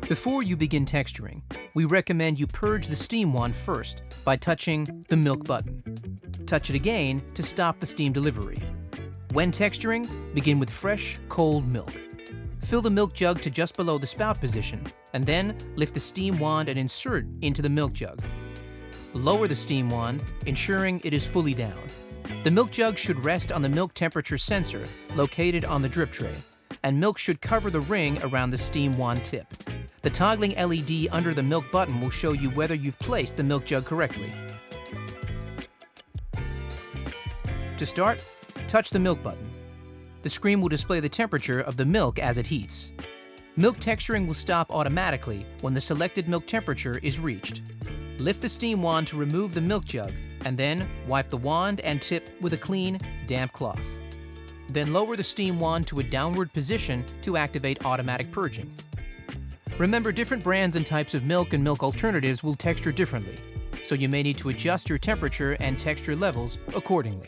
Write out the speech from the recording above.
Before you begin texturing, we recommend you purge the steam wand first by touching the milk button. Touch it again to stop the steam delivery. When texturing, begin with fresh, cold milk. Fill the milk jug to just below the spout position, and then lift the steam wand and insert into the milk jug. Lower the steam wand, ensuring it is fully down. The milk jug should rest on the milk temperature sensor located on the drip tray, and milk should cover the ring around the steam wand tip. The toggling LED under the milk button will show you whether you've placed the milk jug correctly. To start, touch the milk button. The screen will display the temperature of the milk as it heats. Milk texturing will stop automatically when the selected milk temperature is reached. Lift the steam wand to remove the milk jug, and then wipe the wand and tip with a clean, damp cloth. Then lower the steam wand to a downward position to activate automatic purging. Remember, different brands and types of milk and milk alternatives will texture differently, so you may need to adjust your temperature and texture levels accordingly.